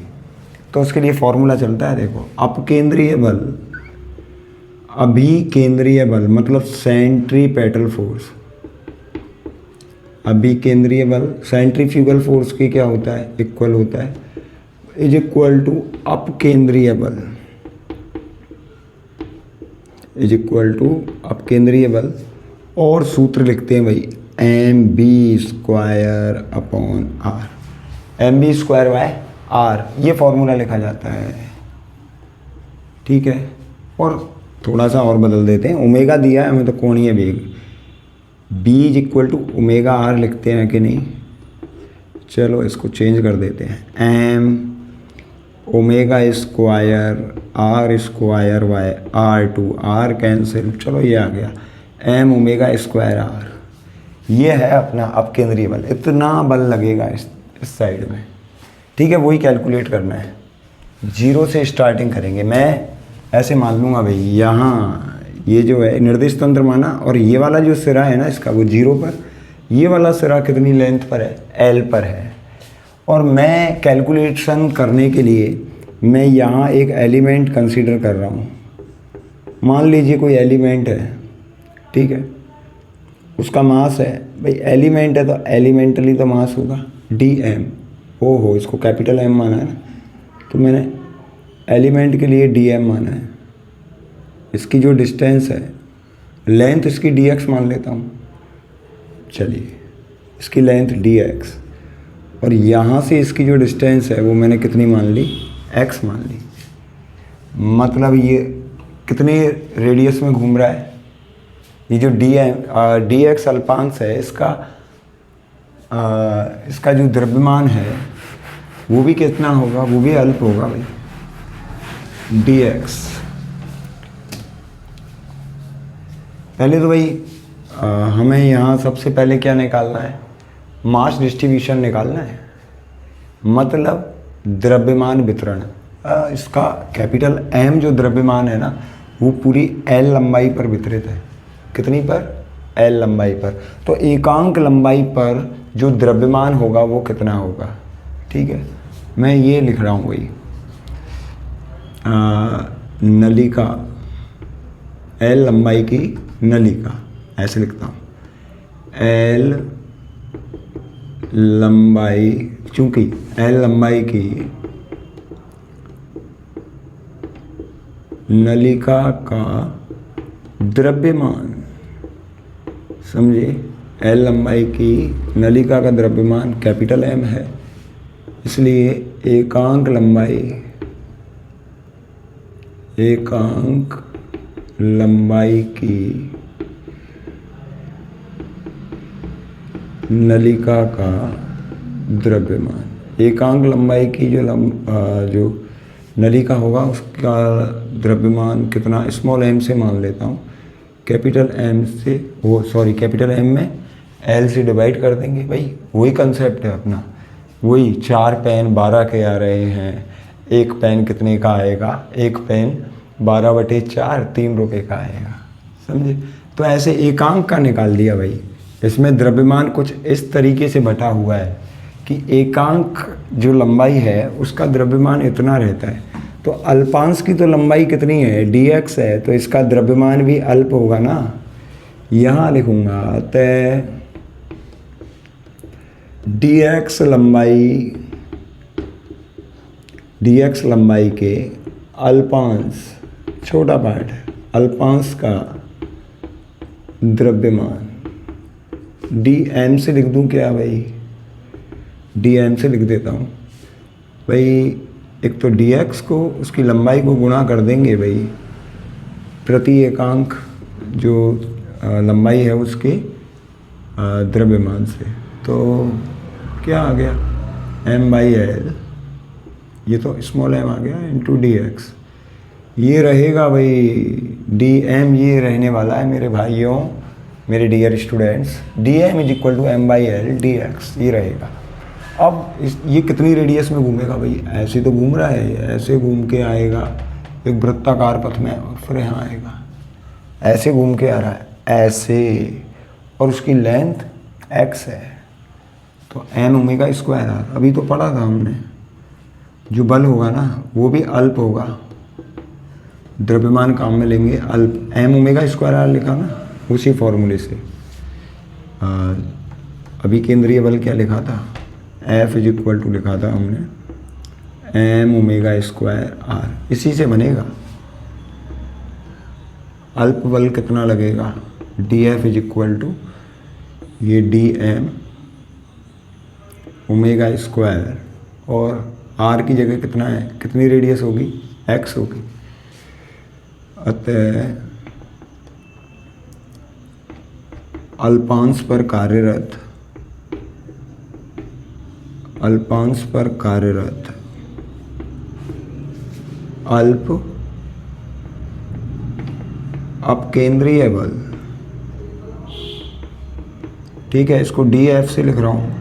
तो उसके लिए फॉर्मूला चलता है, देखो, अपकेंद्रीय बल अभिकेंद्रीय बल मतलब सेंट्रीपेटल फोर्स, अभिकेंद्रीय बल सेंट्रीफ्यूगल फोर्स के क्या होता है, इक्वल होता है, इज इक्वल टू अपकेंद्रीय बल, इज इक्वल टू अपकेंद्रीय बल। और सूत्र लिखते हैं भाई, m b square upon r, m b square by r, ये फॉर्मूला लिखा जाता है, ठीक है। और थोड़ा सा और बदल देते हैं, ओमेगा दिया है हमें तो कोणीय वेग, b is equal to omega r लिखते हैं कि नहीं, चलो इसको चेंज कर देते हैं, m omega square r square by r to, r cancel, चलो ये आ गया, एम ओमेगा स्क्वायर आर। ये है अपना अपकेंद्रीय बल, इतना बल लगेगा इस साइड में, ठीक है। वही कैलकुलेट करना है, जीरो से स्टार्टिंग करेंगे। मैं ऐसे मान लूँगा भाई, यहाँ ये जो है निर्देश तंत्र माना, और ये वाला जो सिरा है ना इसका, वो जीरो पर, ये वाला सिरा कितनी लेंथ पर है, एल पर है। और मैं कैलकुलेशन करने के लिए मैं यहाँ एक एलिमेंट कंसीडर कर रहा हूँ। मान लीजिए कोई एलिमेंट है, ठीक है, उसका मास है भाई, एलिमेंट है तो एलिमेंटली तो मास होगा डी एम, हो इसको कैपिटल एम माना है ना, तो मैंने एलिमेंट के लिए डी एम माना है। इसकी जो डिस्टेंस है, लेंथ इसकी डी एक्स मान लेता हूँ, चलिए इसकी लेंथ डी एक्स, और यहाँ से इसकी जो डिस्टेंस है वो मैंने कितनी मान ली, एक्स मान ली। मतलब ये कितने रेडियस में घूम रहा है, ये जो डी एक्स अल्पांश है, इसका जो द्रव्यमान है वो भी कितना होगा, वो भी अल्प होगा भाई, डी एक्स। पहले तो भाई हमें यहाँ सबसे पहले क्या निकालना है, मास डिस्ट्रीब्यूशन निकालना है, मतलब द्रव्यमान वितरण। इसका कैपिटल एम जो द्रव्यमान है ना, वो पूरी एल लंबाई पर वितरित है। कितनी पर, एल लंबाई पर। तो एकांक लंबाई पर जो द्रव्यमान होगा वो कितना होगा, ठीक है। मैं ये लिख रहा हूँ भाई, नलिका, एल लंबाई की नलिका, ऐसे लिखता हूँ, एल लंबाई, चूंकि एल लंबाई की नलिका का द्रव्यमान, समझे, एल लंबाई की नलिका का द्रव्यमान कैपिटल एम है, इसलिए एकांक लंबाई की नलिका का द्रव्यमान, एकांक लंबाई की जो नलिका होगा उसका द्रव्यमान कितना, स्मॉल एम से मान लेता हूँ, कैपिटल एम से, कैपिटल एम में एल से डिवाइड कर देंगे भाई। वही कंसेप्ट है अपना, वही 4 पेन 12 के आ रहे हैं, एक पेन कितने का आएगा, एक पेन 12/4 3 रुपये का आएगा, समझे। तो ऐसे एकांक का निकाल दिया भाई, इसमें द्रव्यमान कुछ इस तरीके से बटा हुआ है कि एकांक जो लंबाई है उसका द्रव्यमान इतना रहता है, तो अल्पांश की तो लंबाई कितनी है, dx है, तो इसका द्रव्यमान भी अल्प होगा ना। यहाँ लिखूँगा अतः dx लंबाई के अल्पांश, छोटा पार्ट है, अल्पांश का द्रव्यमान dm से लिख दूँ क्या भाई, dm से लिख देता हूँ भाई। एक तो dx को उसकी लंबाई को गुणा कर देंगे भाई प्रति एकांक जो लंबाई है उसके द्रव्यमान से, तो क्या आ गया m/l, ये तो स्मॉल m आ गया, इंटू dx। ये रहेगा भाई dm, ये रहने वाला है मेरे भाइयों, मेरे dear students, dm is equal to m/l dx, ये रहेगा। अब ये कितनी रेडियस में घूमेगा भाई, ऐसे तो घूम रहा है, ऐसे घूम के आएगा एक वृत्ताकार पथ में और फिर यहाँ आएगा, ऐसे घूम के आ रहा है ऐसे, और उसकी लेंथ x है, तो m ओमेगा स्क्वायर आर। अभी तो पढ़ा था हमने, जो बल होगा ना वो भी अल्प होगा, द्रव्यमान काम में लेंगे अल्प, m ओमेगा स्क्वायर आर लिखा ना उसी फॉर्मूले से। अभी केंद्रीय बल क्या लिखा था, F इज इक्वल टू लिखा था हमने m ओमेगा स्क्वायर आर, इसी से बनेगा। अल्प बल कितना लगेगा, dF इज इक्वल टू ये dm ओमेगा स्क्वायर, और r की जगह कितना है, कितनी रेडियस होगी, x होगी। अतः अल्पांश पर कार्यरत अल्प अपकेंद्रीय बल, ठीक है, इसको dF से लिख रहा हूँ,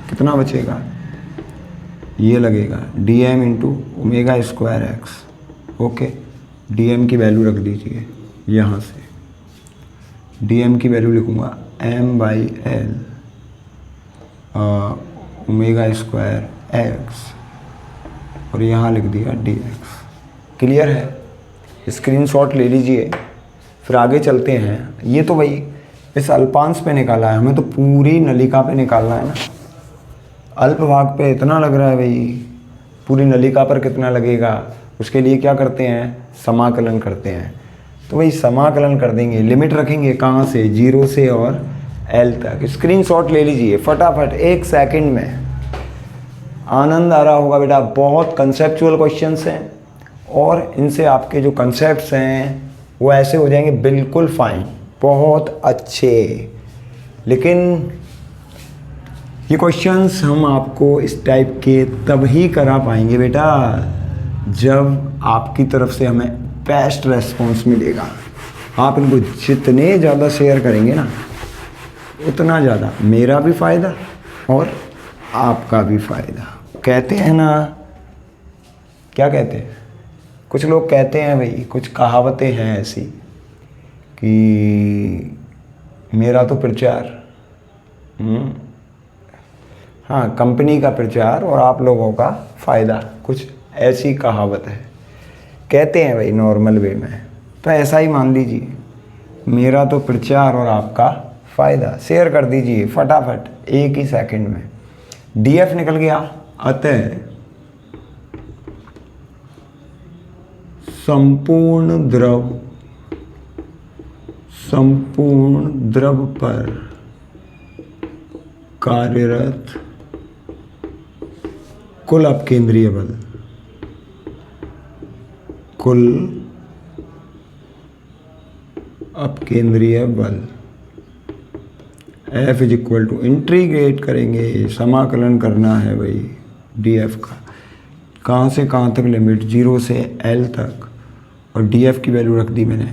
कितना बचेगा, ये लगेगा dm into omega square x। Okay, dm की वैल्यू रख दीजिए यहाँ से, dm की वैल्यू लिखूँगा m/l ओमेगा स्क्वायर x, और यहाँ लिख दिया dx। क्लियर है, स्क्रीनशॉट ले लीजिए, फिर आगे चलते हैं। ये तो भाई इस अल्पांश पे निकाला है, हमें तो पूरी नलिका पे निकालना है ना। अल्प भाग पे इतना लग रहा है भाई, पूरी नलिका पर कितना लगेगा, उसके लिए क्या करते हैं, समाकलन करते हैं। तो भाई समाकलन कर देंगे, लिमिट रखेंगे कहाँ से, 0 से और L तक। स्क्रीनशॉट ले लीजिए फटाफट, 1 सेकंड में। आनंद आ रहा होगा बेटा, बहुत कंसेप्चुअल क्वेश्चंस हैं, और इनसे आपके जो कंसेप्ट्स हैं वो ऐसे हो जाएंगे बिल्कुल फाइन, बहुत अच्छे। लेकिन ये क्वेश्चंस हम आपको इस टाइप के तब ही करा पाएंगे बेटा जब आपकी तरफ से हमें बेस्ट रेस्पॉन्स मिलेगा। आप इनको जितने ज़्यादा शेयर करेंगे ना उतना ज़्यादा मेरा भी फ़ायदा और आपका भी फ़ायदा। कहते हैं ना, क्या कहते हैं, कुछ लोग कहते हैं भाई, कुछ कहावतें हैं ऐसी कि मेरा तो प्रचार, हाँ, कंपनी का प्रचार और आप लोगों का फ़ायदा, कुछ ऐसी कहावत है। कहते हैं भाई नॉर्मल वे में, तो ऐसा ही मान लीजिए, मेरा तो प्रचार और आपका फ़ायदा। शेयर कर दीजिए फटाफट, 1 ही सेकंड में। DF निकल गया। अतः संपूर्ण द्रव पर कार्यरत कुल अपकेंद्रीय बल, F is equal to, integrate करेंगे, समाकलन करना है भाई DF का, कहाँ से कहाँ तक लिमिट, 0 से L तक, और DF की वैल्यू रख दी मैंने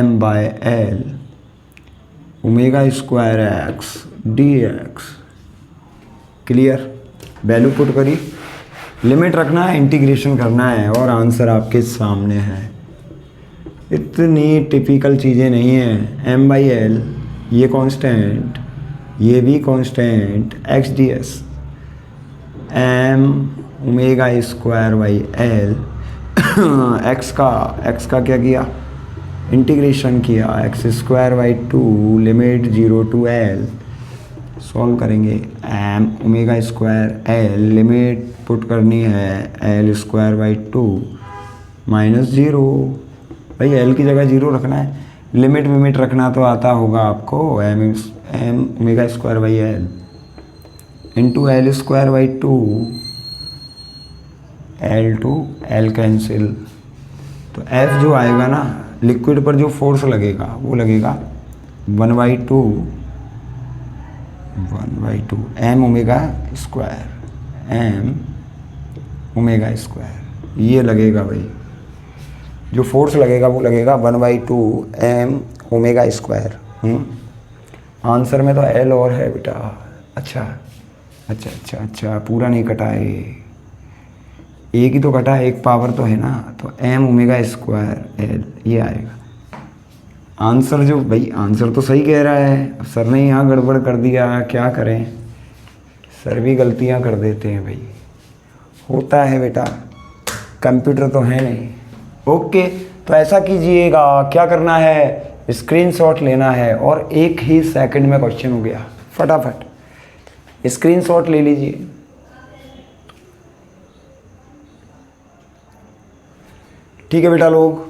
m/l omega square x dx। Clear, value put करी, लिमिट रखना है, इंटीग्रेशन करना है, और आंसर आपके सामने है। इतनी टिपिकल चीज़ें नहीं हैं। m/l ये कांस्टेंट ये भी constant x d s m omega square by l x का क्या किया, इंटीग्रेशन किया, x square by 2 limit 0 to l, solve करेंगे, m omega square l limit put करनी है एल स्क्वायर बाई 2 माइनस 0, भाई एल की जगह 0 रखना है, लिमिट रखना तो आता होगा आपको, m omega square by l into l square by 2, l to l cancel, तो एफ जो आएगा ना, लिक्विड पर जो फोर्स लगेगा वो लगेगा 1/2 एम ओमेगा स्क्वायर, ये लगेगा भाई, जो फोर्स लगेगा वो लगेगा 1/2 एम ओमेगा स्क्वायर। आंसर में तो एल और है बेटा। अच्छा, पूरा नहीं कटा है, एक ही तो कटा है, एक पावर तो है ना, तो एम ओमेगा स्क्वायर एल ये आएगा आंसर। जो भाई आंसर तो सही कह रहा है, अब सर ने यहाँ गड़बड़ कर दिया, क्या करें, सर भी गलतियाँ कर देते हैं भाई, होता है बेटा, कंप्यूटर तो है नहीं। ओके, तो ऐसा कीजिएगा, क्या करना है, स्क्रीनशॉट लेना है और 1 ही सेकंड में क्वेश्चन हो गया, फटाफट स्क्रीनशॉट ले लीजिए। ठीक है बेटा लोग,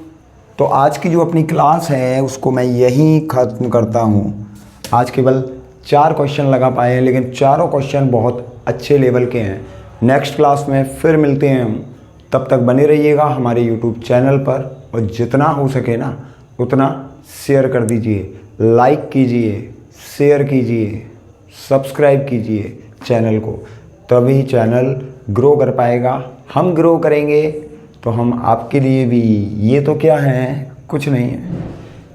तो आज की जो अपनी क्लास है उसको मैं यहीं ख़त्म करता हूँ। आज केवल 4 क्वेश्चन लगा पाए हैं, लेकिन चारों क्वेश्चन बहुत अच्छे लेवल के हैं। नेक्स्ट क्लास में फिर मिलते हैं हम, तब तक बने रहिएगा हमारे यूट्यूब चैनल पर, और जितना हो सके ना उतना शेयर कर दीजिए, लाइक कीजिए, शेयर कीजिए, सब्सक्राइब कीजिए चैनल को, तभी चैनल ग्रो कर पाएगा। हम ग्रो करेंगे तो हम आपके लिए भी, ये तो क्या है, कुछ नहीं है,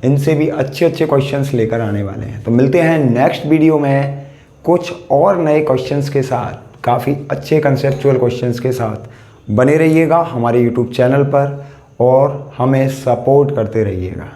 इनसे भी अच्छे क्वेश्चंस लेकर आने वाले हैं। तो मिलते हैं नेक्स्ट वीडियो में कुछ और नए क्वेश्चंस के साथ, काफ़ी अच्छे कंसेप्चुअल क्वेश्चंस के साथ। बने रहिएगा हमारे यूट्यूब चैनल पर और हमें सपोर्ट करते रहिएगा।